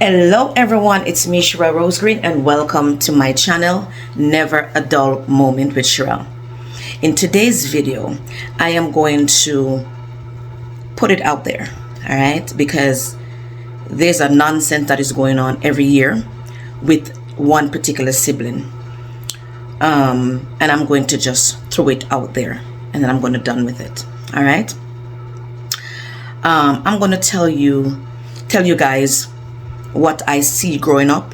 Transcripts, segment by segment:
Hello everyone, it's me Sherelle Rosegreen and welcome to my channel Never a Dull Moment with Sherelle. In today's video, I am going to put it out there, alright, because there's a nonsense that is going on every year with one particular sibling, and I'm going to just throw it out there and then I'm going to done with it. Alright, I'm going to tell you guys what I see growing up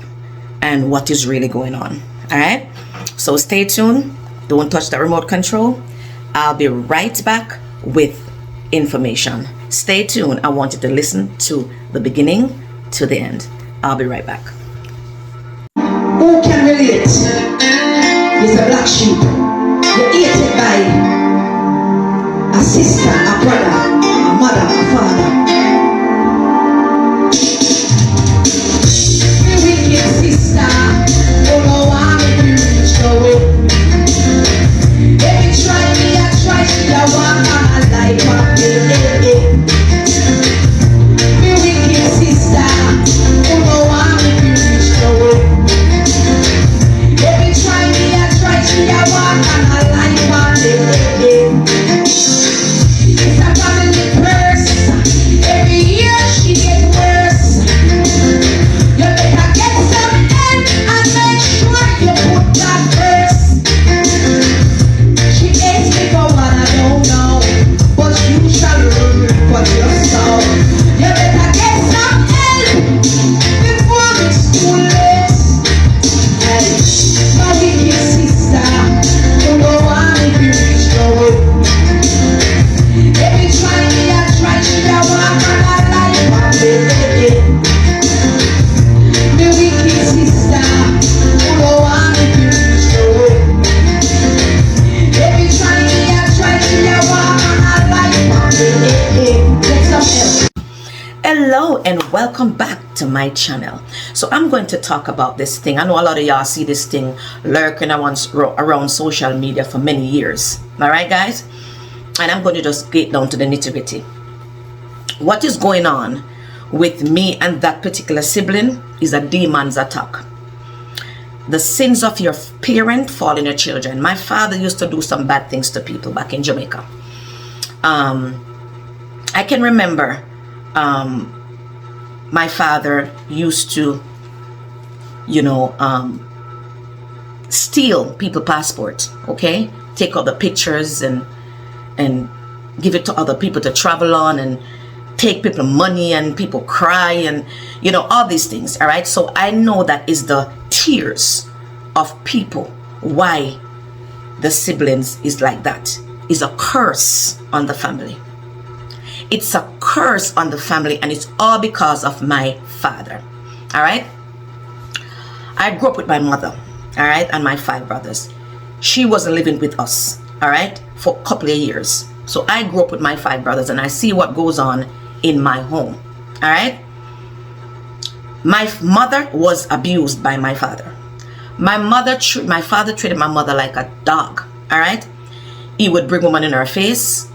and what is really going on. All right, so stay tuned, don't touch the remote control. I'll be right back with information. Stay tuned. I want you to listen to the beginning to the end. I'll be right back. Who can relate? It's a black sheep. You're hated by a sister, a brother, a mother, a father. Sister, oh no, I'm in you, show it. Every try me, I try to walk on a life of it. Me wicked sister, oh no, I'm in you, show it. Every try me, I try to walk on a life of it. It's a family curse. Every year she gets worse. You better get some help and make sure you put that first. She hates me for what I don't know, but you shall learn what you saw. You better get some help before it's too late. Hey, my wicked sister, don't go on if you reach the way. Every try me, I try to walk on a life of it. Me wicked sister, who know I'm if you reach the way. Every try me, I try to walk on a life of it. Get some help. Hello and welcome back to my channel. So I'm going to talk about this thing. I know a lot of y'all see this thing lurking around social media for many years. All right, guys? And I'm going to just get down to the nitty-gritty. What is going on with me and that particular sibling is a demon's attack. The sins of your parent fall in your children. My father used to do some bad things to people back in Jamaica. I can remember my father used to, steal people's passports, okay? Take out the pictures and give it to other people to travel on and take people money, and people cry and all these things. All right, so I know that is the tears of people why the siblings is like that. Is a curse on the family. It's a curse on the family, and it's all because of my father. All right, I grew up with my mother, all right, and my 5 brothers. She wasn't living with us, all right, for a couple of years. So I grew up with my 5 brothers, and I see what goes on in my home. All right, my mother was abused by my father. My father treated my mother like a dog. All right, he would bring women in her face.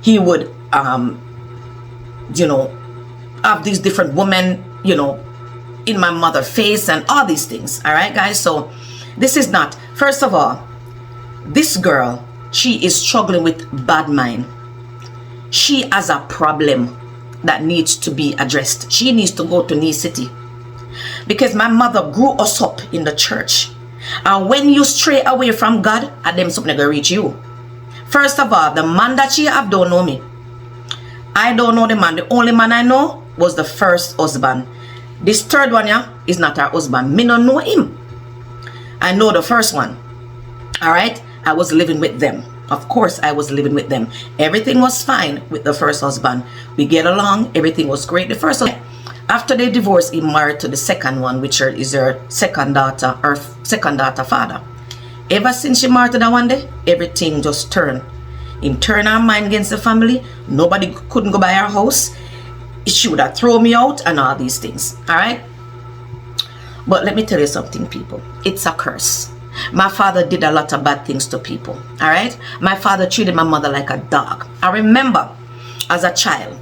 He would have these different women in my mother's face and all these things. All right, guys, so this is not, first of all, this girl, she is struggling with bad mind. She has a problem that needs to be addressed. She needs to go to Knee City, because my mother grew us up in the church, and when you stray away from God, them something gonna reach you. First of all, the man that she have don't know me. I don't know the man. The only man I know was the first husband. This third one, yeah, is not her husband. Me don't know him. I know the first one. All right, I was living with them. Of course, I was living with them. Everything was fine with the first husband. We get along. Everything was great. The first husband, after they divorced, he married to the second one, which is her second daughter father. Ever since she married to that one day, everything just turned. Him turn her mind against the family. Nobody couldn't go by her house. She would have thrown me out and all these things. All right. But let me tell you something, people. It's a curse. My father did a lot of bad things to people. All right. My father treated my mother like a dog. I remember as a child,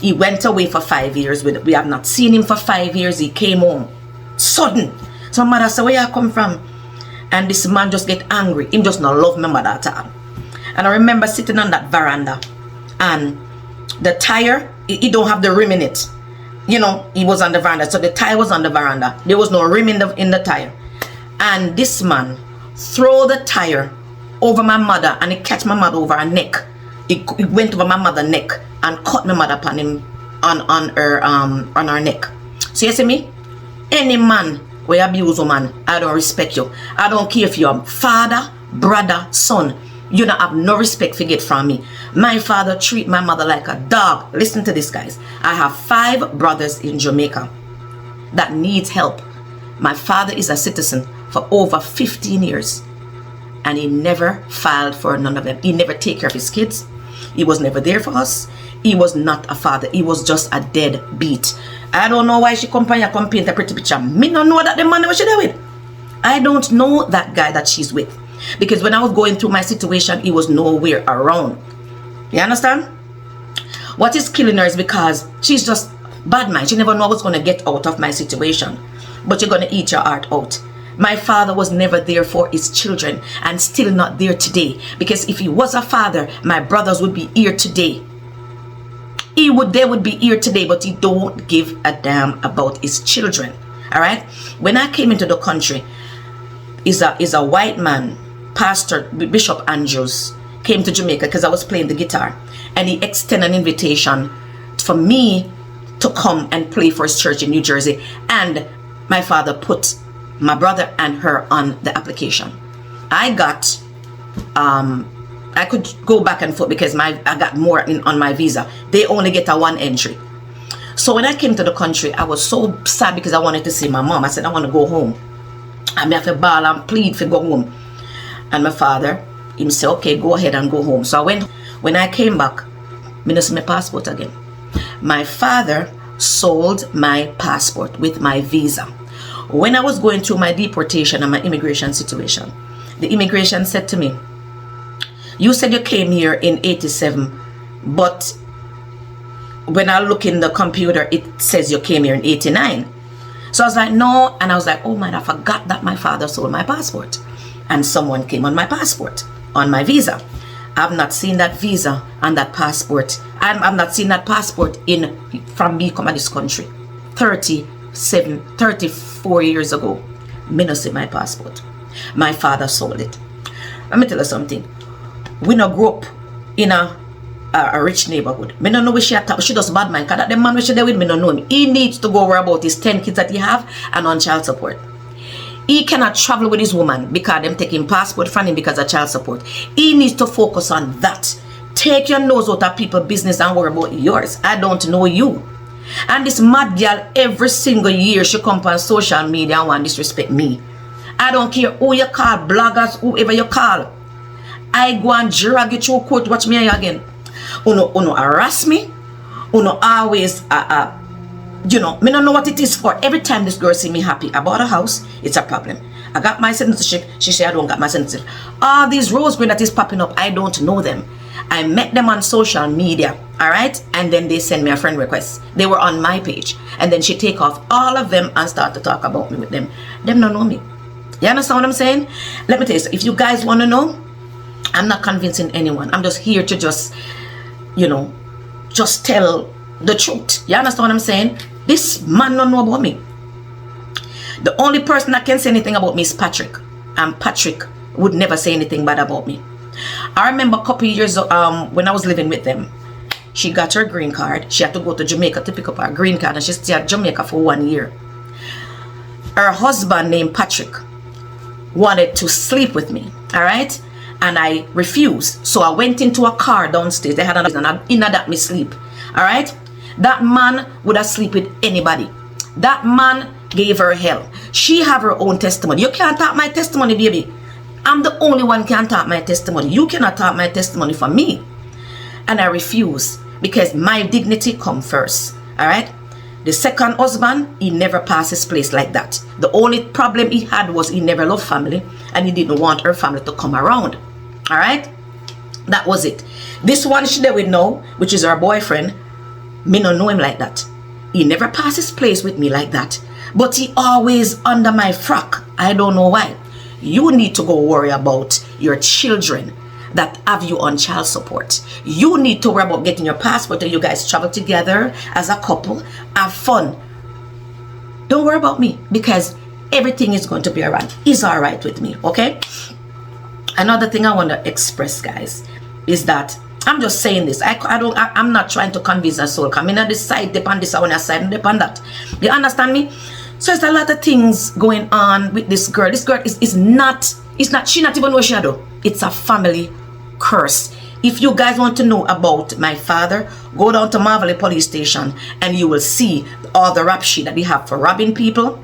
He went away for 5 years. We have not seen him for 5 years. He came home. Sudden. So mother said, where you come from? And this man just get angry. He just not love my mother at all. And I remember sitting on that veranda. And the tire, he don't have the rim in it. You know, he was on the veranda. So the tire was on the veranda. There was no rim in the tire. And this man throw the tire over my mother, and he catch my mother over her neck. It went over my mother's neck and cut my mother upon him on her neck. So you see me? Any man who abuse a man, I don't respect you. I don't care if you're father, brother, son. You don't have no respect for get from me. My father treat my mother like a dog. Listen to this, guys. I have 5 brothers in Jamaica that needs help. My father is a citizen for over 15 years. And he never filed for none of them. He never take care of his kids. He was never there for us. He was not a father. He was just a deadbeat. I don't know why she come paint a pretty picture. Me don't know that the man was she there with. I don't know that guy that she's with. Because when I was going through my situation, he was nowhere around. You understand? What is killing her is because she's just bad mind. She never know what's going to get out of my situation. But you're going to eat your heart out. My father was never there for his children and still not there today. Because if he was a father, my brothers would be here today. They would be here today, but he don't give a damn about his children. All right? When I came into the country, is a white man, Pastor Bishop Andrews, came to Jamaica because I was playing the guitar. And he extended an invitation for me to come and play for his church in New Jersey. And my father put my brother and her on the application. I got, I could go back and forth because I got more on my visa. They only get a 1 entry. So when I came to the country, I was so sad because I wanted to see my mom. I said, I want to go home. I have to bawl and plead for go home. And my father, he said, okay, go ahead and go home. So I went. When I came back, I didn't see my passport again. My father sold my passport with my visa. When I was going through my deportation and my immigration situation, the immigration said to me, you said you came here in 87, but when I look in the computer, it says you came here in 89. So I was like, no. And I was like, oh man, I forgot that my father sold my passport. And someone came on my passport, on my visa. I've not seen that visa and that passport. I've not seen that passport from me come to this country 34 years ago. Me no see my passport. My father sold it. Let me tell you something. We no grew up in a rich neighborhood. Me no know where she at, but she does bad mind. Cause that the man where she there with me no know him. He needs to go worry about his 10 kids that he have and on child support. He cannot travel with his woman because them taking passport from him because of child support. He needs to focus on that. Take your nose out of people's business and worry about yours. I don't know you. And this mad girl, every single year she come on social media and want disrespect me. I don't care who you call, bloggers, whoever you call. I go and drag you through court, watch me again. Uno harass me. Uno always you know, me don't know what it is for. Every time this girl see me happy about a house, it's a problem. I got my citizenship, she say I don't got my citizenship. All these rose green that is popping up, I don't know them. I met them on social media, all right? And then they send me a friend request. They were on my page. And then she take off all of them and start to talk about me with them. Them don't know me. You understand what I'm saying? Let me tell you, if you guys want to know, I'm not convincing anyone. I'm just here to just, you know, just tell the truth. You understand what I'm saying? This man don't know about me. The only person that can say anything about me is Patrick. And Patrick would never say anything bad about me. I remember a couple of years when I was living with them, she got her green card. She had to go to Jamaica to pick up her green card, and she stayed at Jamaica for 1 year. Her husband named Patrick wanted to sleep with me, all right? And I refused. So I went into a car downstairs. They had another, and in that me sleep, all right? That man would have sleep with anybody. That man gave her hell. She have her own testimony. You can't talk my testimony, baby. I'm the only one can talk my testimony. You cannot talk my testimony for me. And I refuse because my dignity come first. All right? The second husband, he never passed his place like that. The only problem he had was he never loved family and he didn't want her family to come around. All right? That was it. This one she there with now, which is her boyfriend, Me no know him like that. He never passes place with me like that. But he always under my frock. I don't know why. You need to go worry about your children that have you on child support. You need to worry about getting your passport and you guys travel together as a couple. Have fun. Don't worry about me because everything is going to be alright. It's alright with me, okay? Another thing I want to express, guys, is that I'm just saying this. I'm not trying to convince a soul. Come in on this side, depend this, on this side, and depend that. You understand me? So there's a lot of things going on with this girl. This girl is not, she not even know she do. It's a family curse. If you guys want to know about my father, go down to Marvelly police station and you will see all the rap sheet that they have for robbing people,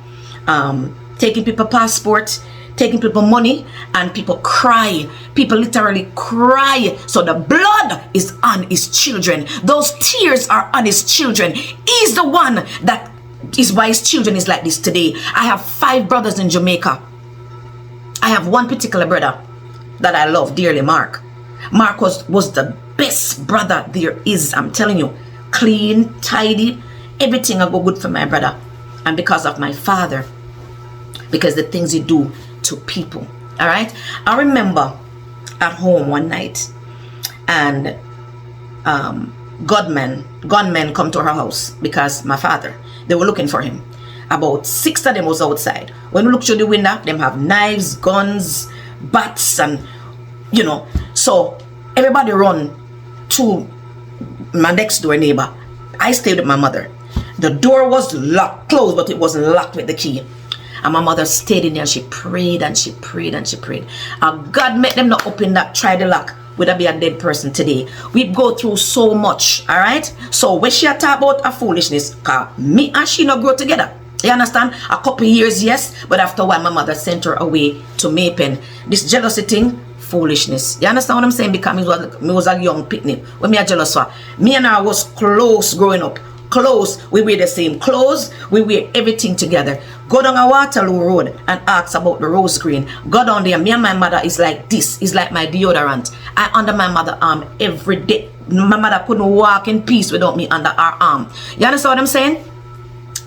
taking people passport, taking people money, and people cry. People literally cry. So the blood is on his children. Those tears are on his children. He's the one that is why his children is like this today. I have 5 brothers in Jamaica. I have one particular brother that I love dearly, Mark. Mark was the best brother there is. I'm telling you, clean, tidy, everything will go good for my brother. And because of my father, because the things he do to people. All right, I remember at home one night, and gunmen come to our house because my father, they were looking for him. About 6 of them was outside. When we look through the window, them have knives, guns, bats, and you know. So everybody run to my next door neighbor. I stayed with my mother. The door was locked, closed, but it wasn't locked with the key. And my mother stayed in there and she prayed and she prayed and she prayed. And God made them not open that, try the lock. Would I be a dead person today? We go through so much, all right? So when she talk about a foolishness, cause me and she not grow together. You understand? A couple years, yes, but after a while, my mother sent her away to Mapen. This jealousy thing, foolishness. You understand what I'm saying? Because me was a young picnic. When me a jealous for, me and her was close growing up. Close. We wear the same clothes. We wear everything together. Go down a Waterloo Road and ask about the Rose Green. Go down there. Me and my mother is like this. Is like my deodorant. I under my mother arm every day. My mother couldn't walk in peace without me under her arm. You understand what I'm saying?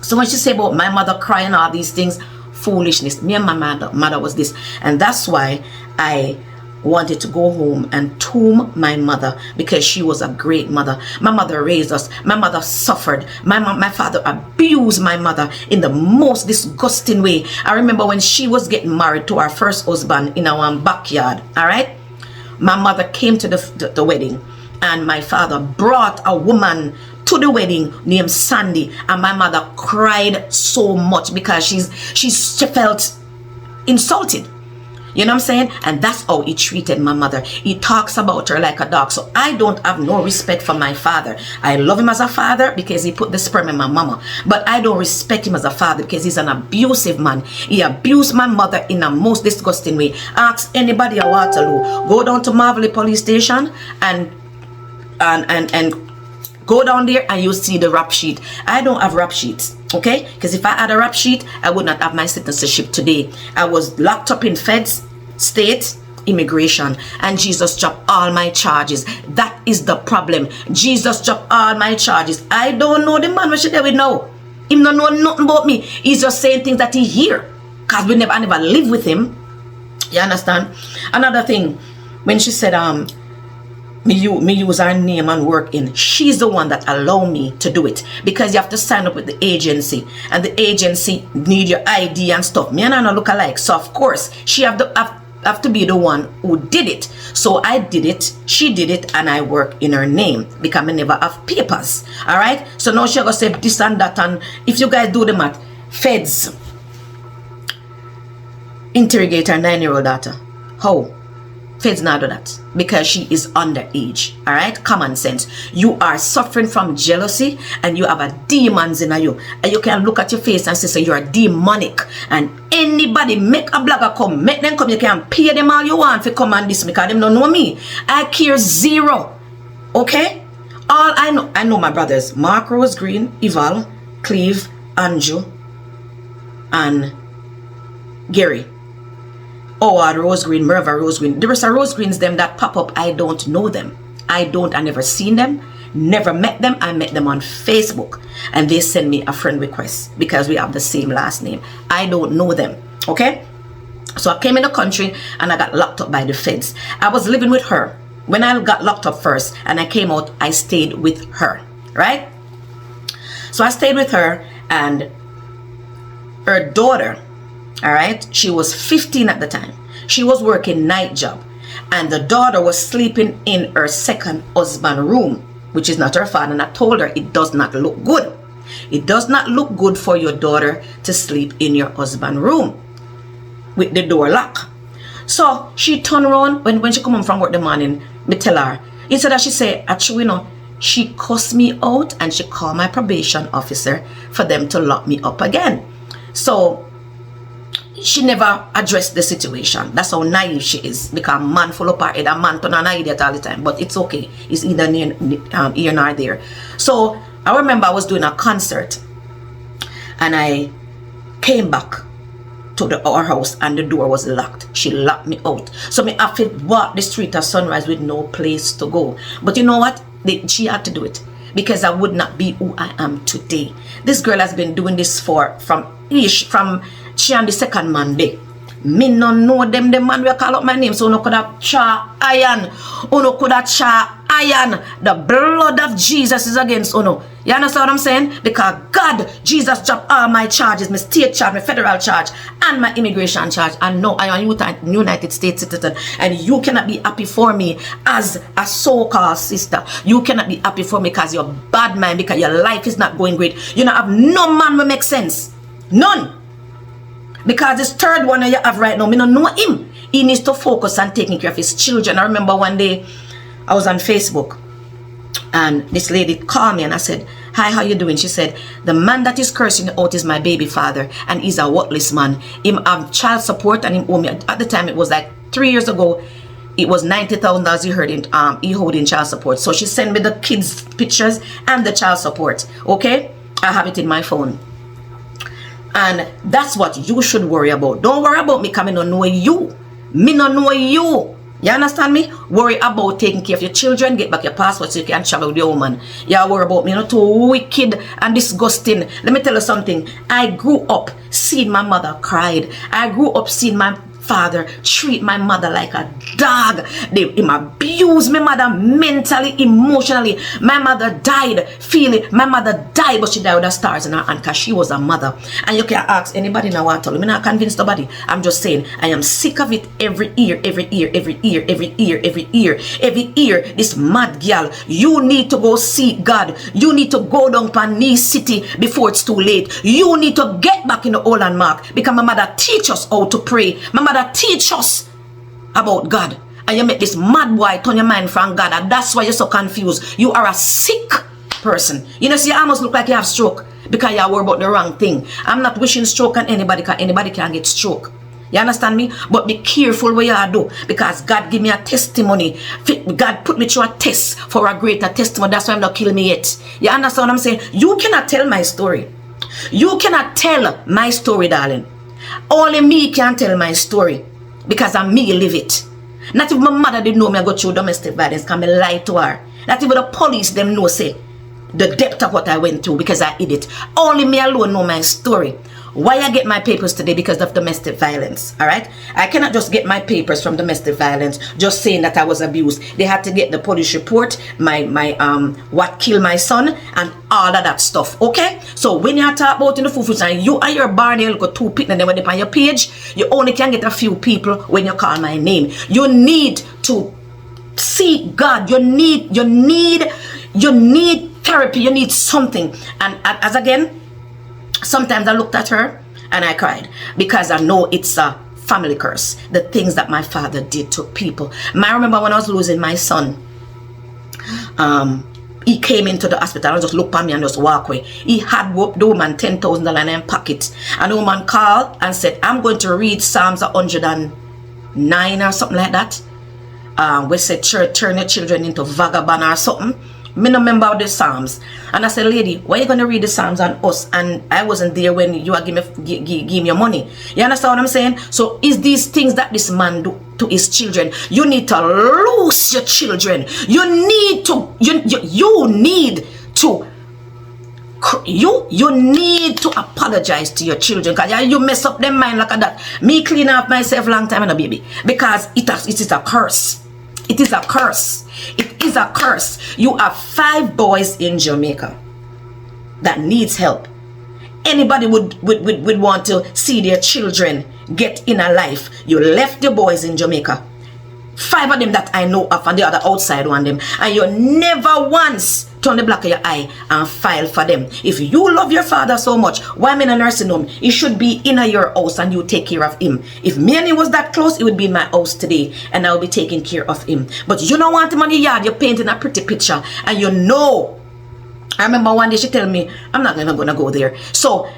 So when she say about my mother crying all these things, foolishness. Me and my mother was this. And that's why I wanted to go home and tomb my mother, because she was a great mother. My mother raised us. My mother suffered. My father abused my mother in the most disgusting way. I remember when she was getting married to our first husband in our backyard. All right, my mother came to the wedding, and my father brought a woman to the wedding named Sandy, and my mother cried so much because she felt insulted. You know what I'm saying? And that's how he treated my mother. He talks about her like a dog. So I don't have no respect for my father. I love him as a father because he put the sperm in my mama. But I don't respect him as a father because he's an abusive man. He abused my mother in a most disgusting way. Ask anybody at Waterloo. Go down to Marvelly police station and go down there and you'll see the rap sheet. I don't have rap sheets, okay? Because if I had a rap sheet, I would not have my citizenship today. I was locked up in feds, state, immigration, and Jesus dropped all my charges. That is the problem. Jesus dropped all my charges. I don't know the man what she did with now. He don't know nothing about me. He's just saying things that he hear. Because I never live with him. You understand? Another thing, when she said, me use her name and work in, she's the one that allow me to do it, because you have to sign up with the agency, and the agency need your ID and stuff. Me and her not look alike, so of course she have to be the one who did it. So I did it, she did it, and I work in her name because I never have papers. All right, so now she gonna say this and that, and if you guys do the math, feds interrogate her 9-year-old daughter. How? Feds not do that because she is underage. All right, common sense. You are suffering from jealousy and you have a demons in you, and you can look at your face and say, so you are demonic. And anybody make a blogger come, make them come, you can pay them all you want for come and this, because them don't know me. I care zero. Okay, all I know my brothers, Mark Rose Green, Eval, Cleve, Andrew, and Gary. Howard Rose Green, Merva Rose Green. There are some Rose Greens them that pop up. I don't know them. I never seen them. Never met them. I met them on Facebook, and they send me a friend request because we have the same last name. I don't know them, okay? So I came in the country and I got locked up by the feds. I was living with her. When I got locked up first and I came out, I stayed with her, right? So I stayed with her, and her daughter, all right, she was 15 at the time. She was working night job, and the daughter was sleeping in her second husband room, which is not her father. And I told her it does not look good. It does not look good for your daughter to sleep in your husband room with the door locked. So she turned around when she come home from work the morning. Me tell her, instead that she say, actually, you know, she cussed me out and she called my probation officer for them to lock me up again. So she never addressed the situation. That's how naive she is, because a man full of her head, a man turn an idiot all the time. But it's okay. It's either here nor there. So I remember I was doing a concert, and I came back to our house and the door was locked. She locked me out. So me have to walk the street of Sunrise with no place to go. But you know what? She had to do it, because I would not be who I am today. This girl has been doing this from she and the second man day. Me no know them, the man will call up my name, so no could have cha iron. Uno could have cha iron. The blood of Jesus is against Uno. You understand what I'm saying? Because God, Jesus dropped all my charges, my state charge, my federal charge, and my immigration charge. And no, I am a United States citizen. And you cannot be happy for me as a so-called sister. You cannot be happy for me because you're a bad man, because your life is not going great. You don't have no man will make sense. None. Because this third one that you have right now, me don't know him. He needs to focus on taking care of his children. I remember one day I was on Facebook, and this lady called me and I said, hi, how you doing? She said, the man that is cursing you out is my baby father, and he's a worthless man. Him have child support, and him owe me, at the time it was like 3 years ago, it was $90,000 he owed in child support. So she sent me the kids' pictures and the child support. Okay, I have it in my phone. And that's what you should worry about. Don't worry about me coming to know you. Me not know you. You understand me? Worry about taking care of your children. Get back your passport so you can travel with your woman. You worry about me. You're not too wicked and disgusting. Let me tell you something. I grew up seeing my mother cried. I grew up seeing my father treat my mother like a dog. They abused my mother mentally, emotionally. My mother died my mother died, but she died with the stars in her hand because she was a mother. And you can ask anybody now what I tell you. I'm not convinced nobody. I'm just saying I am sick of it every year. This mad girl, you need to go seek God. You need to go down to Knee City before it's too late. You need to get back in the old landmark, because my mother teach us how to pray. My mother teach us about God, and you make this mad boy turn your mind from God, and that's why you're so confused. You are a sick person. You know, see, you almost look like you have stroke because you worry about the wrong thing. I'm not wishing stroke on anybody, because anybody can get stroke. You understand me? But be careful what you do, because God give me a testimony. God put me through a test for a greater testimony. That's why I'm not killing me yet. You understand what I'm saying? You cannot tell my story. You cannot tell my story, darling. Only me can tell my story, because I'm me live it. Not even my mother didn't know me I go through domestic violence, can me lie to her. Not even the police them know say the depth of what I went through, because I did it. Only me alone know my story. Why I get my papers today? Because of domestic violence. All right, I cannot just get my papers from domestic violence just saying that I was abused. They had to get the police report, my what killed my son, and all of that stuff. Okay, so when you talk about in the fufu and you and your Barney got two people, and then when they on your page, you only can get a few people when you call my name. You need to seek God. You need therapy. You need something. And as again, sometimes I looked at her and I cried, because I know it's a family curse. The things that my father did to people. I remember when I was losing my son, he came into the hospital and just looked at me and just walk away. He had the woman $10,000 in his pocket, and the woman called and said, I'm going to read Psalms 109 or something like that. We said, turn your children into vagabond or something. Me no member of the Psalms. And I said, lady, why you gonna read the Psalms on us? And I wasn't there when you are give me your money. You understand what I'm saying? So is these things that this man do to his children? You need to lose your children. You need to you need to apologize to your children, because you mess up them mind like that. Me clean up myself long time, baby, because it is a curse. It is a curse. It is a curse. You have 5 boys in Jamaica that needs help. Anybody would want to see their children get in a life. You left your boys in Jamaica. 5 of them that I know of, and the other outside one them, and you never once turn the black of your eye and file for them. If you love your father so much, why in a nursing home? He should be in your house and you take care of him. If me and he was that close, he would be in my house today and I will be taking care of him. But you don't want him on your yard. You're painting a pretty picture, and you know. I remember one day she tell me, I'm not gonna go there. So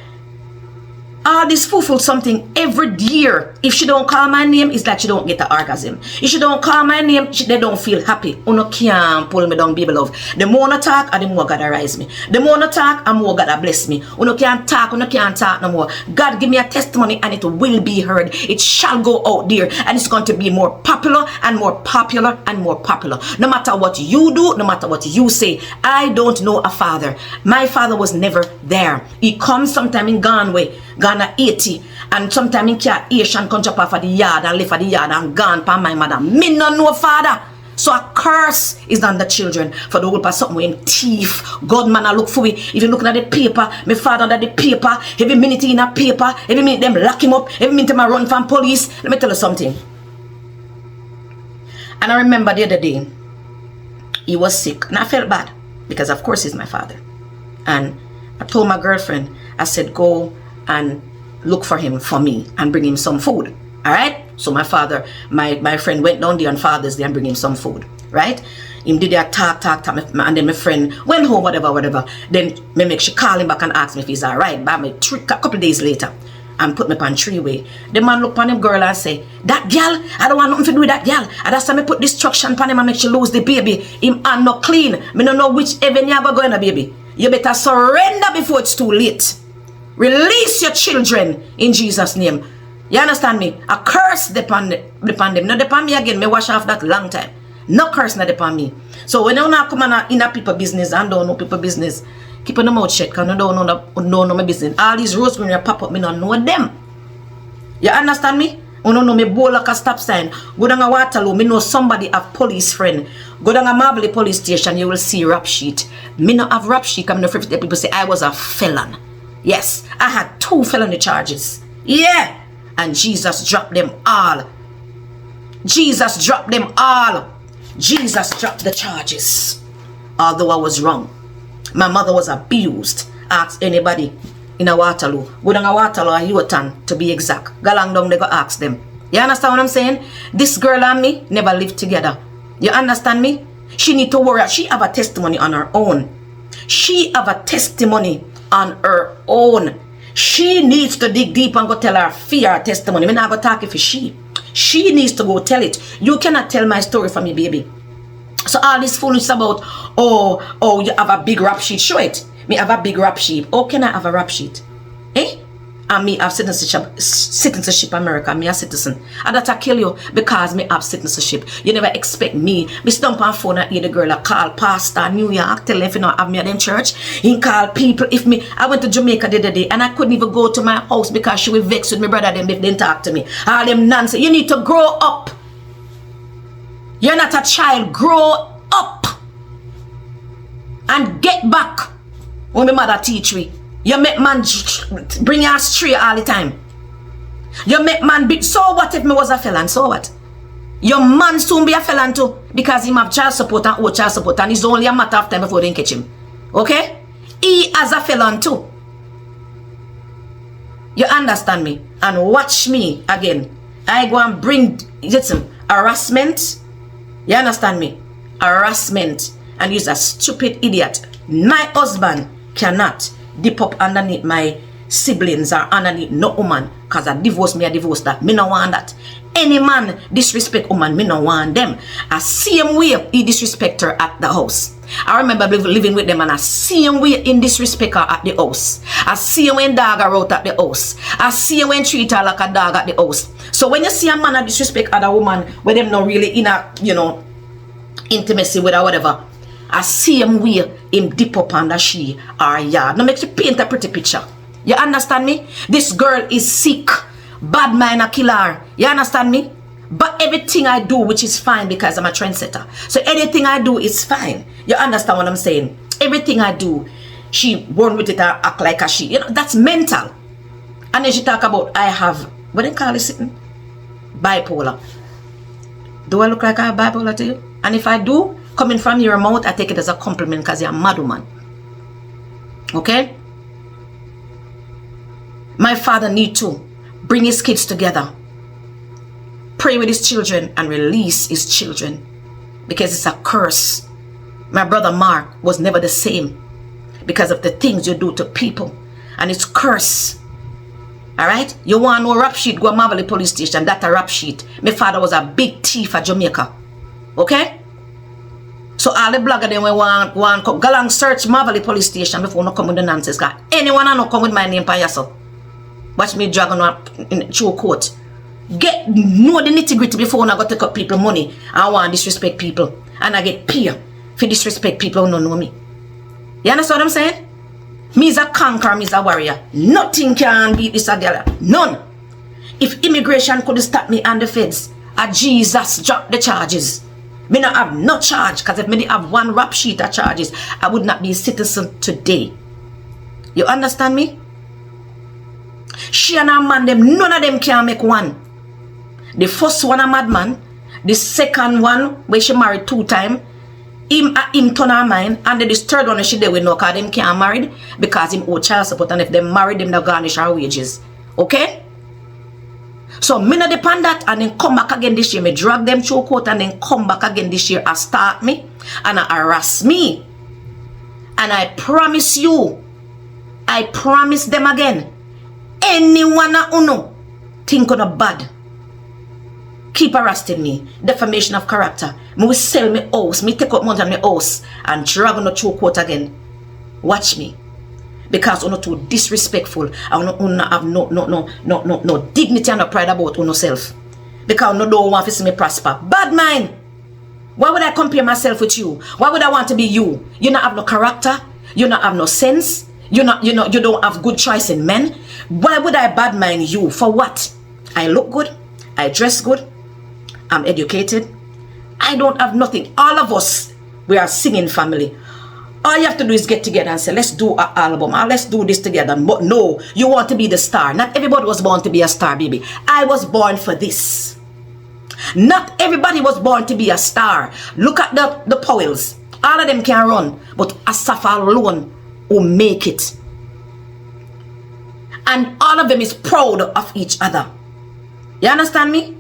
all this fulfill something every year. If she don't call my name, it's like she don't get an orgasm. If she don't call my name, they don't feel happy. Uno can't pull me down, baby love. The more I talk, the more God rise me. The more I talk, the more God bless me. Uno can't talk no more. God give me a testimony and it will be heard. It shall go out there and it's going to be more popular and more popular and more popular. No matter what you do, no matter what you say. I don't know a father. My father was never there. He comes sometime in Ghana 80, and sometime in Asian come up off of the yard and live for the yard and gone pa my mother. Me no know father. So a curse is on the children for the whole part something with thief. God man I look for me. If you looking at the paper, my father under the paper, every minute in a paper, every minute them lock him up, every minute them I run from police. Let me tell you something. And I remember the other day, he was sick and I felt bad because of course he's my father. And I told my girlfriend, I said, go and look for him for me and bring him some food. All right? So my father, my friend went down there on Father's Day and bring him some food. Right? Him did that talk, and then my friend went home, whatever. Then me make she call him back and ask me if he's all right. But me a couple days later, and put me on 3-way. The man look on him girl and say, that girl, I don't want nothing to do with that girl. And that's why me put destruction on him and make she lose the baby. Him and not clean. Me don't know which avenue you go in a baby. You better surrender before it's too late. Release your children in Jesus' name. You understand me? A curse depend them. Not depend me again. Me wash off that long time. No curse not depend me. So when you not come in a people business and don't know people business, keep on the mouth shut because you don't know my business. All these roads when you pop up, me don't know them. You understand me? You don't know me bowl like a stop sign. Go down a Waterloo, me know somebody have police friend. Go down a Marbley police station, you will see rap sheet. Me not have rap sheet. I'm not afraid that people say I was a felon. Yes, I had 2 felony charges. Yeah. And Jesus dropped them all. Jesus dropped them all. Jesus dropped the charges. Although I was wrong. My mother was abused. Ask anybody in a Waterloo. Go down a Waterloo or Houghton to be exact. Go along down, they go ask them. You understand what I'm saying? This girl and me never lived together. You understand me? She need to worry. She have a testimony on her own. She have a testimony on her own. She needs to dig deep and go tell her fear testimony. Me not go talk if she needs to go tell it. You cannot tell my story for me, baby. So all this foolishness about oh you have a big rap sheet, show it. Me have a big rap sheet. Oh, can I have a rap sheet? Eh? And me have citizenship America. Me a citizen. And that I kill you because me have citizenship. You never expect me. Me stump on phone and hear the girl a call pastor New York. Tell them if you not have me at them church. He call people. If me, I went to Jamaica the other day and I couldn't even go to my house because she was vexed with my brother. Them if they didn't talk to me. All them nonsense. You need to grow up. You're not a child. Grow up. And get back. When my mother teach me. You make man bring you astray all the time. You make man be. So what if me was a felon? So what? Your man soon be a felon too. Because he have child support and old child support. And it's only a matter of time before they catch him. Okay? He as a felon too. You understand me? And watch me again. I go and bring listen, harassment. You understand me? Harassment. And he's a stupid idiot. My husband cannot dip up underneath my siblings or underneath no woman. Cause I divorce that. Me no want that. Any man disrespect woman, me no want them. I same way he disrespect her at the house. I remember living with them and I see him way in disrespect her at the house. I see him when dog are out at the house. I see him when treat her like a dog at the house. So when you see a man disrespect other woman, with them not really in a, intimacy with her whatever, I see him way him dip up under she or yard. Now makes you paint a pretty picture. You understand me? This girl is sick. Bad mind a killer. You understand me? But everything I do, which is fine because I'm a trendsetter. So anything I do is fine. You understand what I'm saying? Everything I do, she born with it and act like a she. That's mental. And then she talk about I have, what do you call this? Bipolar. Do I look like I have bipolar to you? And if I do, coming from your mouth, I take it as a compliment because you're a mad woman. Okay? My father need to bring his kids together, pray with his children, and release his children, because it's a curse. My brother Mark was never the same because of the things you do to people, and it's curse. All right, you want no rap sheet, go to Marvelly police station. That a rap sheet. My father was a big thief at Jamaica. Okay, so all the blogger then we want go along search Marvelly police station before no come with the nonsense. Cause anyone I know come with my name by yourself. Watch me dragging up in true court. Know the nitty-gritty before I go take up people money. I want to disrespect people. And I get paid for disrespect people who don't know me. You understand what I'm saying? Me is a conqueror, me is a warrior. Nothing can beat this a girl. None. If immigration could stop me and the feds, Jesus drop the charges. Me not have no charge, because if me have one rap sheet of charges, I would not be a citizen today. You understand me? She and her man, them, none of them can make one. The first one a madman. The second one, where she married 2 times, him turn her mind. And then this third one, she there with no, because them can't married, because him owe child support. And if they married, them, they garnish her wages. Okay? So, me not depend that, and then come back again this year. Me drag them through court, and then come back again this year and start me, and harass me. And I promise you, I promise them again, anyone who know think on a bad, keep harassing me. Defamation of character. Me will sell me house. Me take up money on my house and drag on the true court again. Watch me. Because you're not too disrespectful. And you have no dignity and no pride about yourself. Because you don't want to see me prosper. Bad mind. Why would I compare myself with you? Why would I want to be you? You don't have no character. You don't have no sense. You don't have good choice in men. Why would I bad mind you? For what? I look good. I dress good. I'm educated. I don't have nothing. All of us, we are singing family. All you have to do is get together and say, let's do an album, or let's do this together. But no, you want to be the star. Not everybody was born to be a star, baby. I was born for this. Not everybody was born to be a star. Look at the Powells. All of them can run, but Asafa alone will make it. And all of them is proud of each other. You understand me?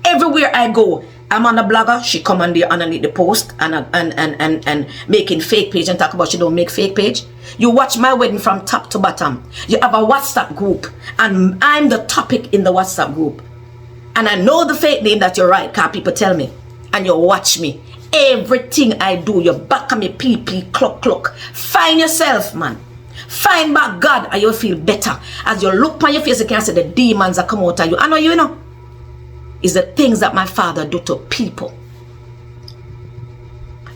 Everywhere I go, I'm on the blogger, she come on there underneath the post and making fake page and talk about she don't make fake page. You watch my wedding from top to bottom. You have a WhatsApp group and I'm the topic in the WhatsApp group. And I know the fake name that you're right, because people tell me. And you watch me. Everything I do, you back on me pee clock. Find yourself, man. Find back God and you'll feel better. As you look on your face, you can see the demons that come out of you. I know you know. Is the things that my father do to people.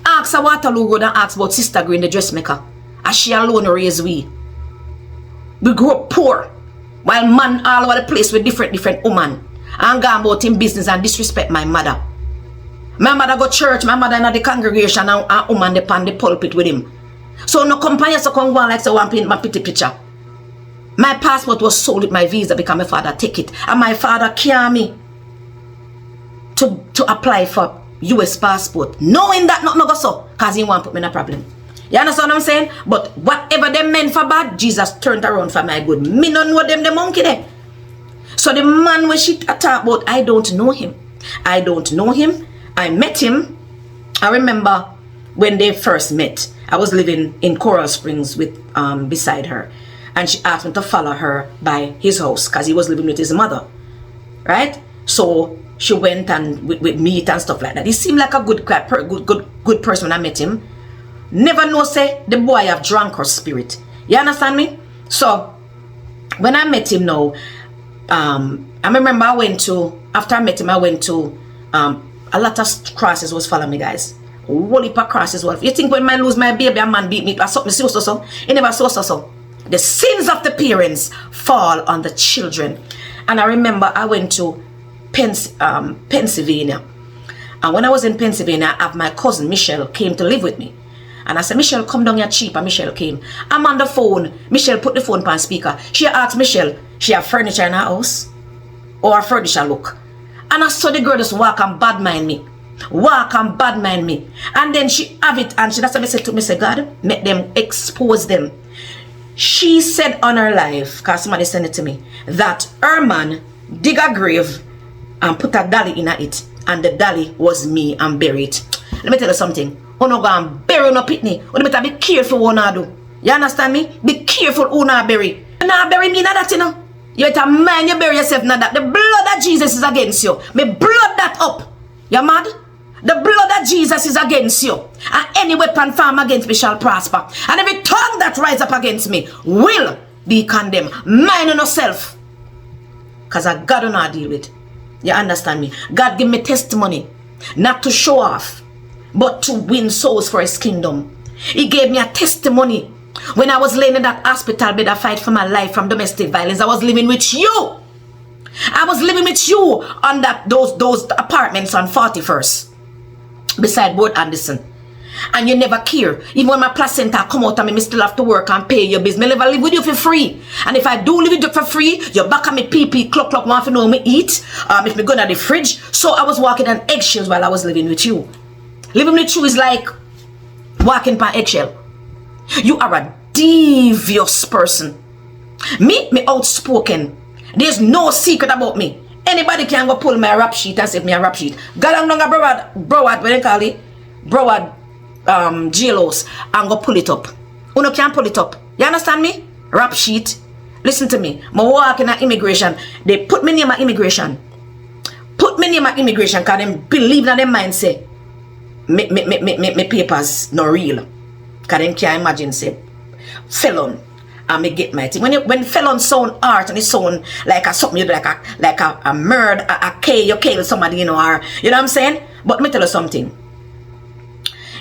Ask a Waterloo Road and ask about Sister Green, the dressmaker. As she alone raised we. We grew up poor. While man all over the place with different women. And gone about in business and disrespect my mother. My mother go church, my mother in the congregation and woman upon the pulpit with him. So no company so come go on like so one paint my pretty picture. My passport was sold with my visa because my father take it. And my father carry me to apply for US passport, knowing that not go so, because he want to put me in a problem. You understand what I'm saying? But whatever them meant for bad, Jesus turned around for my good. Me don't know them the monkey there. So the man when she talk about, I don't know him. I don't know him. I met him. I remember when they first met. I was living in Coral Springs with beside her. and she asked me to follow her by his house because he was living with his mother, right? So she went and with meat and stuff like that. He seemed like a good person when I met him. Never know say the boy have drunk her spirit. You understand me? So when I met him now, I remember after I met him, I went to a lot of crosses was following me, guys. Whole heap of crosses. You think when I lose my baby, a man beat me, something so. He never so. The sins of the parents fall on the children. And I remember I went to Pennsylvania. And when I was in Pennsylvania, I have my cousin Michelle came to live with me. And I said, Michelle, come down here cheap. And Michelle came. I'm on the phone. Michelle put the phone on speaker. She asked Michelle, she have furniture in her house? Or her furniture look? And I saw the girl just walk and bad mind me. And then she have it. And that's what I said to me, say, God, make them, expose them. She said on her life, because somebody sent it to me, that her man dig a grave and put a dolly in it. And the dolly was me and bury it. Let me tell you something. You no go and bury no pitney. You better be careful what you do. You understand me? Be careful who you bury. You not bury me na that, you know. You better mind you bury yourself na that. The blood of Jesus is against you. Me blood that up. You mad? The blood of Jesus is against you. And any weapon formed against me shall prosper. And every tongue that rise up against me will be condemned. Mind on yourself. Because I God do not deal with. You understand me? God give me testimony. Not to show off, but to win souls for his kingdom. He gave me a testimony. When I was laying in that hospital bed, I fight for my life from domestic violence. I was living with you. I was living with you on those apartments on 41st. Beside Board Anderson. And you never care. Even when my placenta come out of me still have to work and pay your bills. Me never live with you for free. And if I do live with you for free, you back at me pee clock want to know me eat. If me go to the fridge. So I was walking on eggshells while I was living with you. Living with you is like walking by eggshell. You are a devious person. Me outspoken. There's no secret about me. Anybody can go pull my rap sheet and say me a rap sheet. Galang nonga browad, what they call it? Browad jailhouse and go pull it up. Uno can't pull it up. You understand me? Rap sheet. Listen to me. My work in immigration. They put me near my immigration. Put me near my immigration because they believe in their mind say me papers not real. Because they can't imagine say felon. And me get my thing. When felon sound art and it sound like a something like a murder, you kill somebody, you know, or you know what I'm saying? But let me tell you something.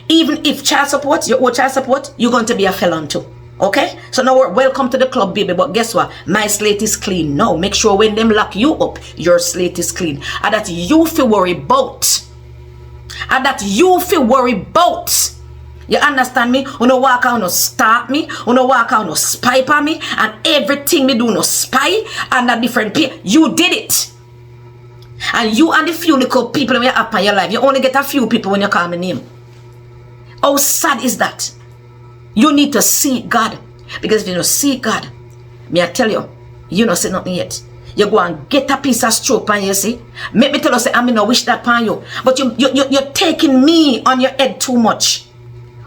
Even if child support, your own child support, you're going to be a felon too. Okay? So now welcome to the club, baby. But guess what? My slate is clean. Now make sure when them lock you up, your slate is clean. And that you feel worry about. And that you feel worry about. You understand me? You no walk out no start me. You no walk out no spy on me. And everything me do no spy. And a different people. You did it. And you and the few little people when you have in your life. You only get a few people when you call my name. How sad is that? You need to seek God. Because if you don't seek God, me I tell you, you don't say nothing yet. You go and get a piece of stroke and you see. Make me tell you say I mean no wish that upon you. But you're taking me on your head too much.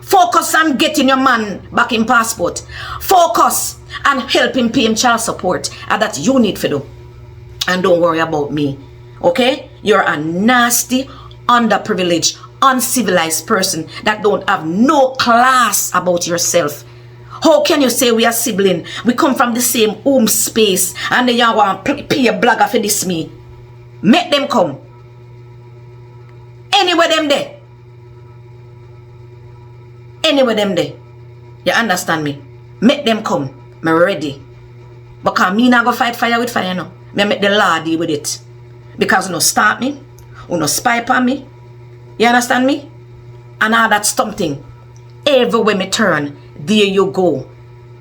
Focus on getting your man back in passport. Focus on helping pay him child support. And that you need to do. And don't worry about me. Okay? You're a nasty, underprivileged, uncivilized person that don't have no class about yourself. How can you say we are sibling? We come from the same home space. And then you want to pay a blogger for this me. Make them come. Anywhere them there. Anywhere them there. You understand me? Make them come. Me ready. Because me not go fight fire with fire now. Me make the law deal with it. Because you no start me. You no spy upon me. You understand me? And all that something. Everywhere me turn, there you go.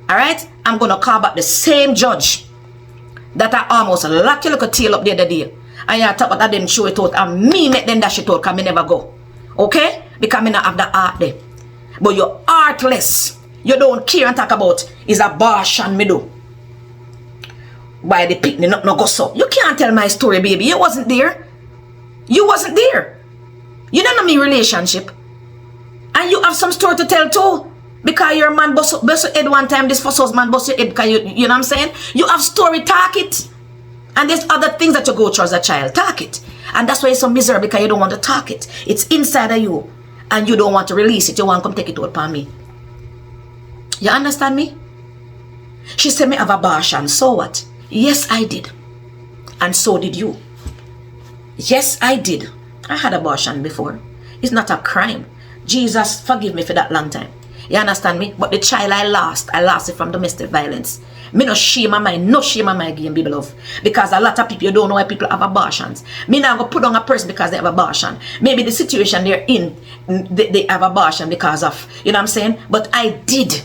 Alright? I'm gonna call back the same judge that I almost locked your little tail up the other day. And you talk about them show it out. And me make them dash it out because me never go. Okay? Because me not have the art there. But you're artless. You don't care and talk about is a abortion me do. Why the picnic not go so. You can't tell my story, baby. You wasn't there. You wasn't there. You don't know me relationship. And you have some story to tell too. Because your man bust your head one time, this first husband bust your head because you know what I'm saying? You have story, talk it. And there's other things that you go through as a child, talk it. And that's why you're so miserable, because you don't want to talk it. It's inside of you. And you don't want to release it. You want to come take it out upon me. You understand me? She said me have abortion. So what? Yes, I did. And so did you. Yes, I did. I had abortion before. It's not a crime. Jesus forgive me for that long time. You understand me? But the child I lost it from domestic violence. Me no shame on my, no shame on my game, baby love. Because a lot of people, you don't know why people have abortions. Me not go put on a person because they have abortion. Maybe the situation they're in, they have abortion because of, you know what I'm saying? But I did.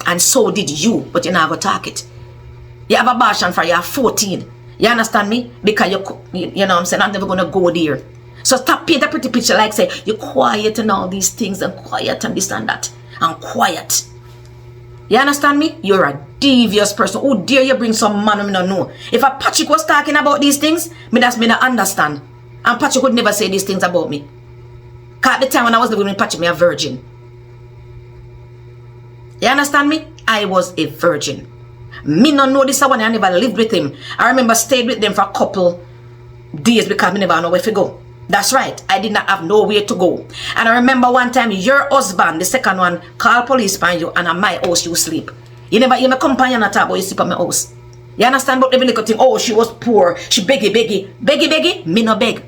And so did you. But you not go talk it. You have abortion for you're 14. You understand me? Because you know what I'm saying? I'm never going to go there. So stop paint a pretty picture like say, you're quiet and all these things and quiet and this and that. And quiet. You understand me? You're a devious person. Oh, dare you bring some man who don't know. If a Patrick was talking about these things, me that's me not understand. And Patrick would never say these things about me. Because at the time when I was living with Patrick, me a virgin. You understand me? I was a virgin. Me not know this one. I never lived with him. I remember stayed with them for a couple days because me never know where to go. That's right. I did not have nowhere to go. And I remember one time your husband, the second one, called police on you and at my house you sleep. You never hear my companion at all, but you sleep at my house. You understand? But every little thing, oh, she was poor. She beggy. Me no beg.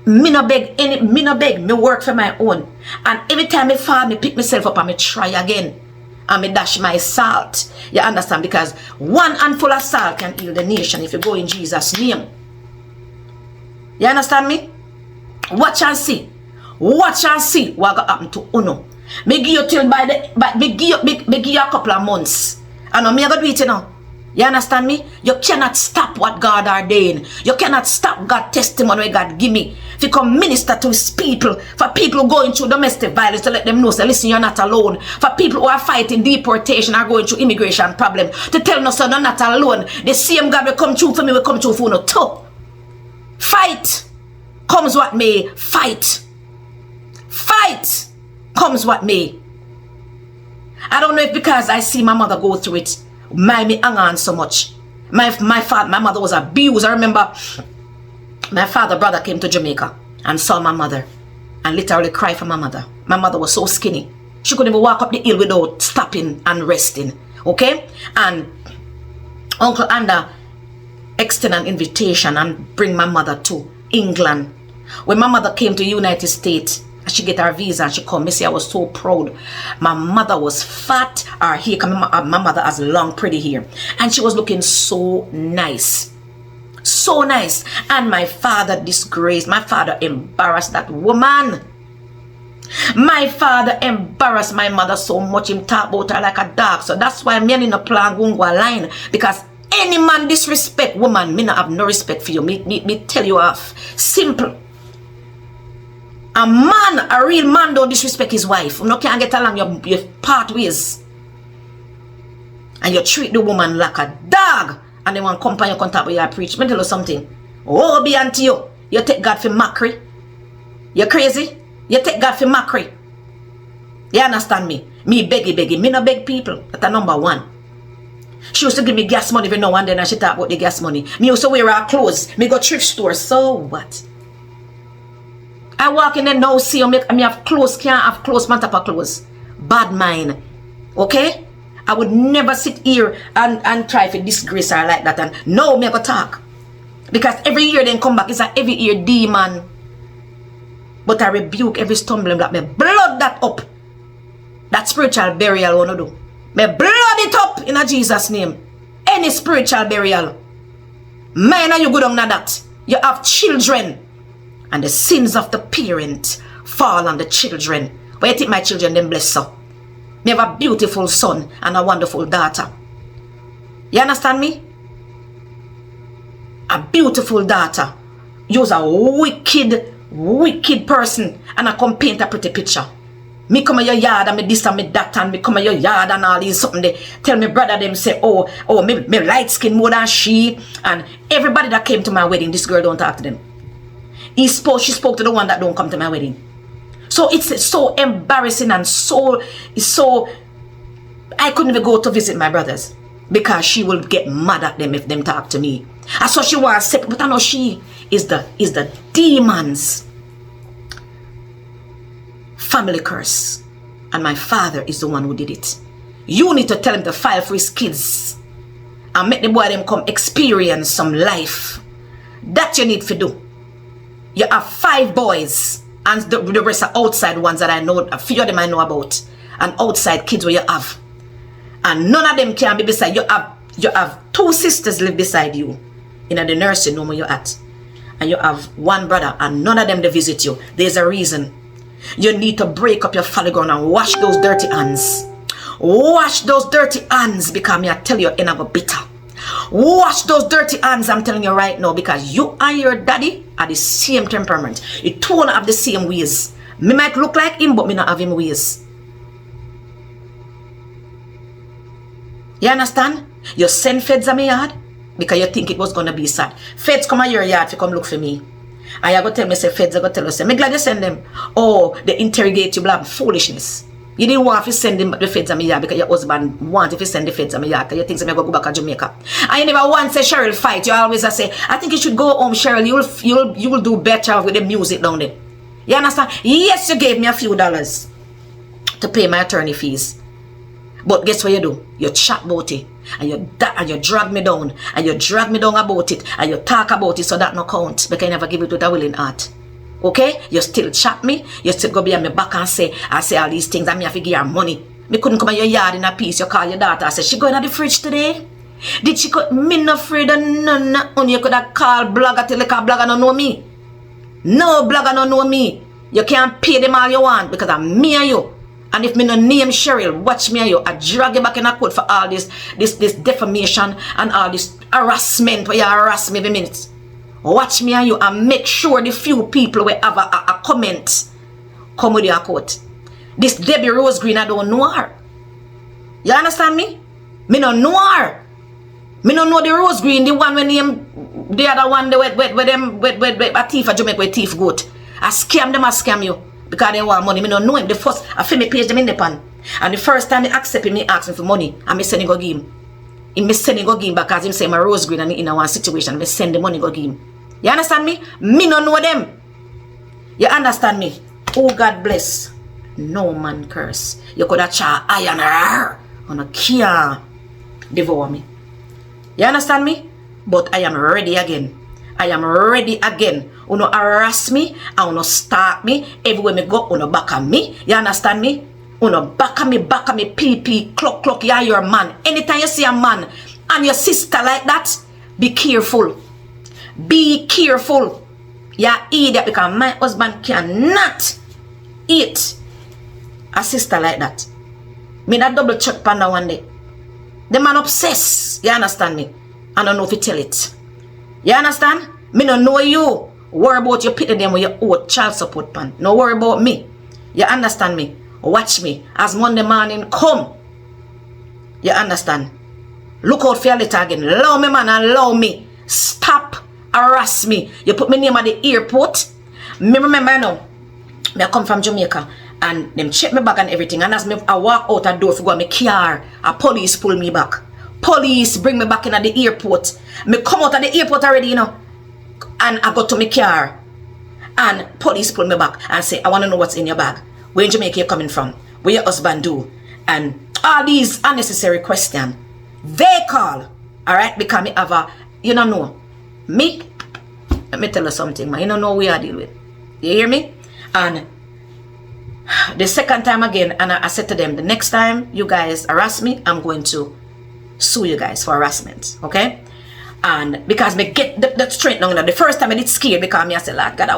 Me no beg. Me work for my own. And every time I fall, me pick myself up and me try again. And me dash my salt. You understand? Because one handful of salt can heal the nation if you go in Jesus' name. You understand me? Watch and see. Watch and see what going to happen to Uno. Me give you till me give you a couple of months. And I'm going to do it, you know. You understand me? You cannot stop what God ordained. You cannot stop God's testimony God give me. If you come minister to his people, for people going through domestic violence, to let them know, say, listen, you're not alone. For people who are fighting deportation or going through immigration problem, to tell them, son, you're not alone. The same God will come through for me, will come through for you too. Fight comes what may. Fight comes what may. I don't know if because I see my mother go through it, me hang on so much. My mother was abused. I remember my brother came to Jamaica and saw my mother and literally cried for my mother. My mother was so skinny. She couldn't even walk up the hill without stopping and resting. Okay? And Uncle Anda extend an invitation and bring my mother to England. When my mother came to United States, she get her visa and she come. Me say I was so proud. My mother was fat. Her hair, my mother has long pretty hair, and she was looking so nice. So nice. And my father disgraced. My father embarrassed that woman. My father embarrassed my mother so much. Him talk about her like a dog. So that's why me in a plan go line, because any man disrespect woman, me not have no respect for you. Me tell you off. Simple. A real man don't disrespect his wife. You no can't get along your part ways. And you treat the woman like a dog. And then one company you contact with you preach. Me tell you something. Oh, be unto you. You take God for mockery. You crazy? You take God for mockery. You understand me? Me beggy. Me no beg people. That's number one. She used to give me gas money every now and then, and she talk about the gas money. Me used to wear her clothes. Me go thrift store. So what? I walk in there now, see you make me have clothes, can't have clothes, man type of clothes. Bad mind. Okay? I would never sit here and try to disgrace her like that. And no, me go talk. Because every year then come back, it's a every year demon. But I rebuke every stumbling block. Me blood that up. That spiritual burial wanna do. Me blood it up in a Jesus name. Any spiritual burial. Man, are you good on that? You have children. And the sins of the parent fall on the children. But you think my children them bless her. Me have a beautiful son and a wonderful daughter. You understand me? A beautiful daughter. You's a wicked person. And I come paint a pretty picture. Me come in your yard and me this and me that, and me come in your yard and all these something. They tell me brother them say, me light skin more than she. And everybody that came to my wedding, this girl don't talk to them. She spoke to the one that don't come to my wedding. So it's so embarrassing and so I couldn't even go to visit my brothers because she will get mad at them if them talk to me. And so she was separate, but I know she is the demons family curse, and my father is the one who did it. You need to tell him to file for his kids and make the boy them come experience some life. That you need to do. You have 5 boys, and the rest are outside ones that I know, a few of them I know about, and outside kids where you have, and none of them can be beside you. Have 2 sisters live beside you in the nursing home where you're at, and you have 1 brother, and none of them they visit you. There's a reason. You need to break up your family ground and wash those dirty hands. Wash those dirty hands, because me I tell you, you're never bitter. Wash those dirty hands, I'm telling you right now, because you and your daddy are the same temperament. You two don't have the same ways. Me might look like him, but me not have him ways. You understand? You send feds at my yard because you think it was gonna be sad. Feds come at your yard to come look for me. And you go tell me, say feds are gonna tell us, say, me glad you send them. Oh, they interrogate you, blah, foolishness. You didn't want to send the feds at me yard because your husband wanted to send the feds at me yard because you think I'm going to go back to Jamaica. And you never once say Cheryl fight. You always say, I think you should go home, Cheryl. You will do better with the music down there. You understand? Yes, you gave me a few dollars to pay my attorney fees. But guess what you do? You chat about it. And you drag me down. And you drag me down about it. And you talk about it, so that no count. Because you never give it with a willing heart. Okay? You still chat me. You still go behind my back and say all these things. And me have to give her money. Me couldn't come in your yard in a piece. You call your daughter. I said, she going to the fridge today? Did she cut me no afraid of none? You could have called blogger till the blogger don't know me. No blogger don't know me. You can't pay them all you want because I'm me and you. And if me no name Cheryl, watch me and you. I drag you back in a court for all this defamation and all this harassment where you harass me every minute. Watch me and you and make sure the few people will have a comment come with your court. This Debbie Rose Green, I don't know her. You understand me? Me no know her. Me no know the Rose Green, the one when the other one where them a thief at Jamaica with thief goat. I scam you because they want money. Me no know him. The first I feel me page them in the pan. And the first time they accept him, me ask him for money. And me send him go give him. Me send him go give him because him say my Rose Green and in a one situation. Me send the money go give him. You understand me? Me no know them. You understand me? Oh, God bless. No man curse. You could have charged iron her on a can't devour me. You understand me? But I am ready again. I am ready again. Uno harass me and uno stalk me. Everywhere me go, uno back on me. You understand me? Uno back on me, PP, clock, yeah, you're a man. Anytime you see a man and your sister like that, be careful. Be careful. Yeah, idiot, because my husband cannot eat a sister like that. Me that double check panda one day. The man obsessed. You understand me? I don't know if you tell it. You understand? Me don't know you. Worry about you pity them with your old child support pan. No worry about me. You understand me? Watch me. As Monday morning come. You understand? Look out for your letter again. Allow me, man, allow me. Stop harass me. You put my name at the airport. Me remember now. Me I come from Jamaica. And them check me back and everything. And as I walk out the door to go in my car, a police pull me back. Police bring me back in at the airport. Me come out of the airport already, you know. And I go to my car. And police pull me back and say, I want to know what's in your bag. Where in Jamaica you coming from? Where your husband do? And all these unnecessary questions. They call. Alright? Because me have a, you don't know. Me? Let me tell you something, man. You don't know who I deal with. You hear me? And the second time again, and I said to them, the next time you guys harass me, I'm going to sue you guys for harassment. Okay? And because me get that straight down, the first time I did scared because me I said, Lord God,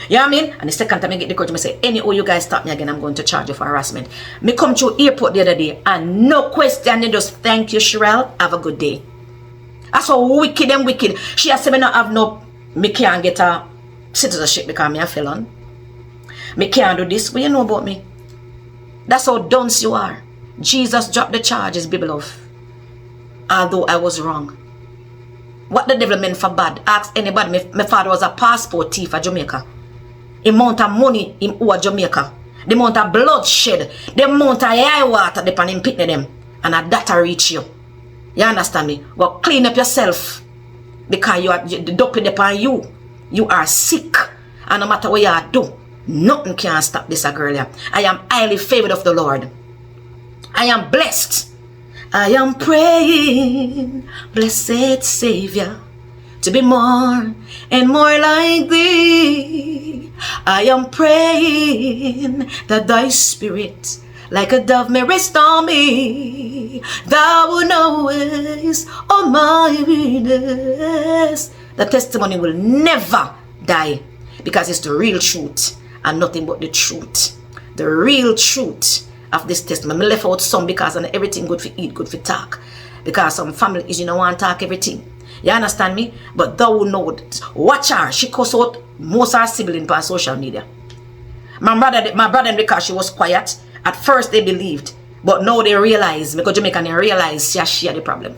you know what I mean? And the second time I get the courage, I say, any you guys stop me again, I'm going to charge you for harassment. Me come to airport the other day and no question, you just thank you, Cheryl. Have a good day. That's how wicked and wicked. She has said me not have no, me can't get a citizenship because me a felon. Me can't do this. What you know about me? That's how dunce you are. Jesus dropped the charges, baby love. Although I was wrong. What the devil meant for bad? Ask anybody. My father was a passport thief at Jamaica. Amount of money in over Jamaica. the amount of bloodshed, the amount of eye water they pan him picking them, and a that reach you. You understand me? But clean up yourself, because the dopey upon you. You are sick, and no matter what you do, nothing can stop this girl. I am highly favored of the Lord. I am blessed. I am praying, blessed Savior, to be more and more like thee. I am praying that thy spirit like a dove may rest on me. Thou will always, oh my weakness. The testimony will never die, because it's the real truth and nothing but the truth. The real truth of this testimony. I left out some because everything good for eat, good for talk. Because some families, want to talk everything. You understand me? But thou will know. Watch her. She cuss out most of her siblings on social media. My brother, because she was quiet, at first they believed. But now they realize, because Jamaica, they realize she had the problem.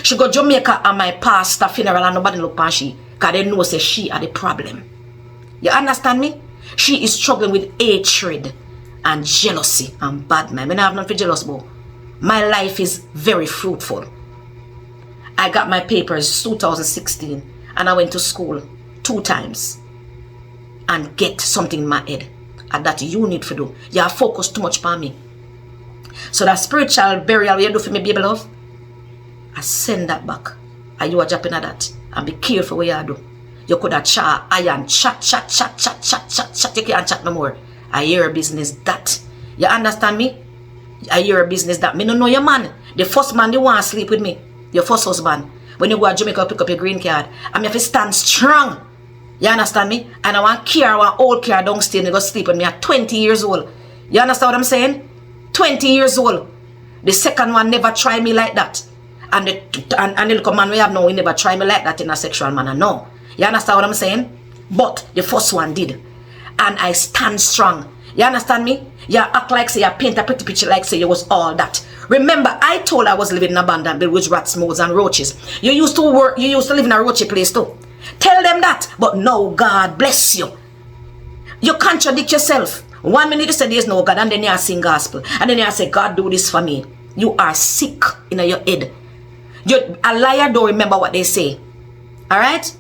She go Jamaica and my pastor funeral and nobody look at she, because they know say she had the problem. You understand me? She is struggling with hatred and jealousy and bad mind. I don't have nothing for jealous about. My life is very fruitful. I got my papers 2016 and I went to school 2 times and get something in my head. And that you need to do. You are focused too much on me. So that spiritual burial you do for me, baby love, I send that back. And you are jumping at that. And be careful what you do. You could have chat, iron, chat. You can't chat no more. I hear business that. You understand me? I hear business that. Me don't know your man. The first man, they want to sleep with me. Your first husband. When you go to Jamaica, pick up your green card. I have to stand strong. You understand me? And I want care, one old care downstairs and go sleep with me at 20 years old. You understand what I'm saying? 20 years old. The second one never tried me like that. And the little man we have now, he never tried me like that in a sexual manner. No. You understand what I'm saying? But the first one did. And I stand strong. You understand me? You act like say you paint a pretty picture like say you was all that. Remember, I told I was living in a abandoned building with rats, moles, and roaches. You used to live in a roachy place too. Tell them that. But no, God bless you. You contradict yourself. 1 minute you say there's no God, and then you sing gospel. And then you say, God do this for me. You are sick in your head. A liar don't remember what they say. Alright?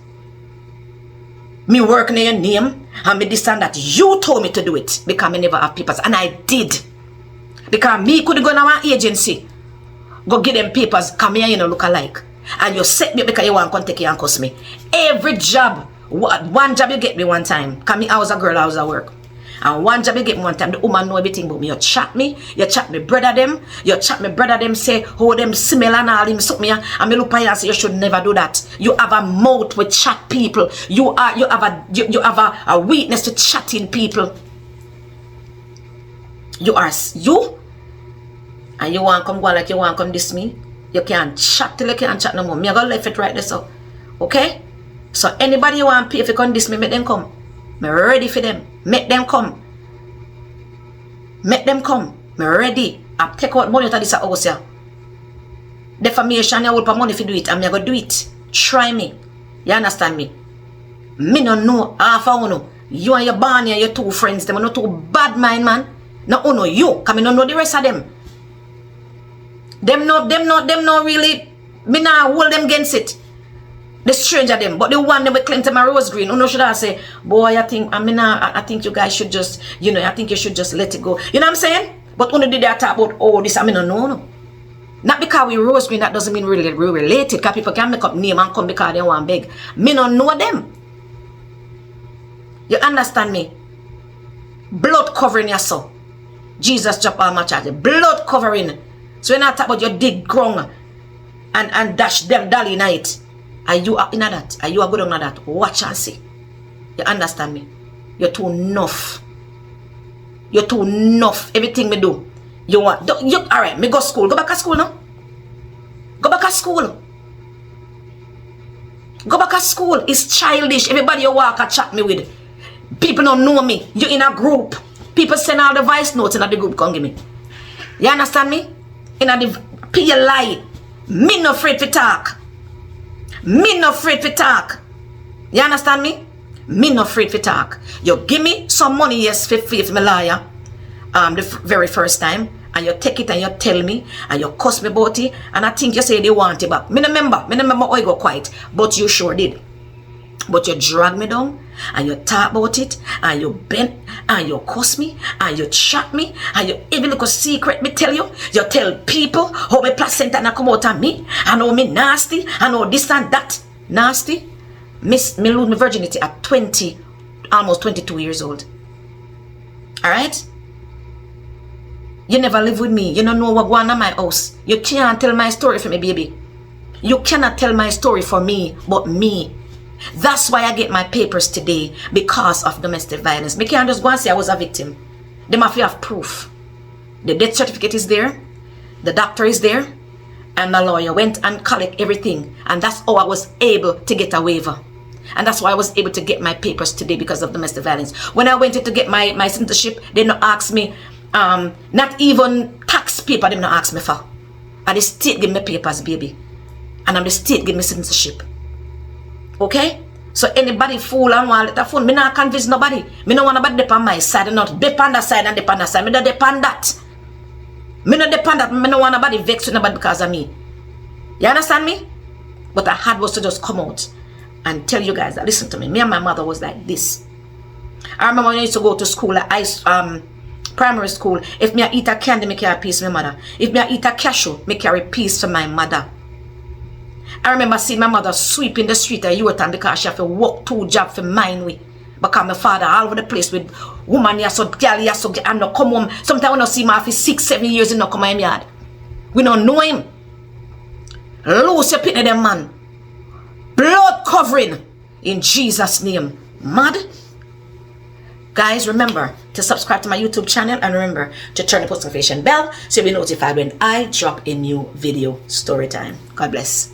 Me working in your name, and me this and that. You told me to do it, because me never have papers. And I did. Because me could go to our agency, go get them papers, come here, look alike. And you set me up because you want to take you and cuss me. Every job, one job you get me one time. Because I was a girl, I was at work. And one job you get me one time, the woman know everything about me. You chat me brother them, say, oh, them smell and all, him suck me, and me look at you and say, you should never do that. You have a mouth with chat people. You have a weakness to chatting people. You, and you want to come go like you want to come diss me. You can't chat till you can't chat no more. Me I gonna left it right there so. Okay? So anybody you want to pay if you come diss me, make them come. Me ready for them. Make them come. Make them come. Me ready. I take out money out of this house here. Defamation, I will pay money if you do it. And me I go do it. Try me. You understand me? Me no know half of you. You and your Barney and your 2 friends, them are not too bad mind, man. No, no, you. Because me no know the rest of them. Them not really, me not hold them against it. The stranger them, but the one that we claim to my Rose Green, no should I say, boy, I think you guys should just, I think you should just let it go. You know what I'm saying? But when they talk about, oh, this, I mean, no. Not because we Rose Green, that doesn't mean we're related, because people can make up name and come because they want beg. Me no know them. You understand me? Blood covering your soul. Jesus drop all my charges. Blood covering. So when I talk about your dig ground and dash them dolly night, are you in that? Are you a good on that? Watch and see. You understand me? You're too enough. You're too enough. Everything we do. You want alright, me go school. Go back to school now. Go back to school. Go back to school. It's childish. Everybody you walk and chat me with. People don't know me. You're in a group. People send all the voice notes in the group. Come give me. You understand me? In a you lie. Me no afraid to talk. Me no afraid to talk. You understand me? Me not afraid to talk. You give me some money, yes, for my lawyer. The very first time. And you take it and you tell me. And you cuss me about it. And I think you say they want it back. Me no remember how you go quiet. But you sure did. But you drag me down. And you talk about it. And you bend. And you cuss me. And you chat me. And you even look a secret me tell you. You tell people how my placenta na come out of me. And how me nasty. And how this and that. Nasty. Me lose my virginity at 20. Almost 22 years old. Alright? You never live with me. You don't know what going on in my house. You can't tell my story for me, baby. You cannot tell my story for me, but me. That's why I get my papers today, because of domestic violence. Me can't just go and say I was a victim. They must have proof. The death certificate is there. The doctor is there. And the lawyer went and collect everything. And that's how I was able to get a waiver. And that's why I was able to get my papers today, because of domestic violence. When I went in to get my citizenship, they not ask me, not even tax paper, they not ask me for. And the state give me papers, baby. And the state give me citizenship. Okay? So anybody fool and want let phone, me not convince nobody. Me no want nobody dep on my side, not dep on that side and dep on that side. Me not dep on that. Me not dep on that. Me no want nobody vex with nobody because of me. You understand me? But I had was to just come out and tell you guys that, listen to me. Me and my mother was like this. I remember when I used to go to school, primary school. If me I eat a candy, me carry peace for my mother. If me I eat a cashew, me carry peace for my mother. I remember seeing my mother sweeping the street at Yorktown because she have to work 2 jobs for mine with. Because my father all over the place with woman, yeah, so girl, yeah, so I'm not come home. Sometimes when I see my for 6-7 years, he not come in my yard. We don't know him. Lose your pit of them man. Blood covering in Jesus' name. Mad? Guys, remember to subscribe to my YouTube channel and remember to turn the post notification bell so you'll be notified when I drop a new video. Story time. God bless.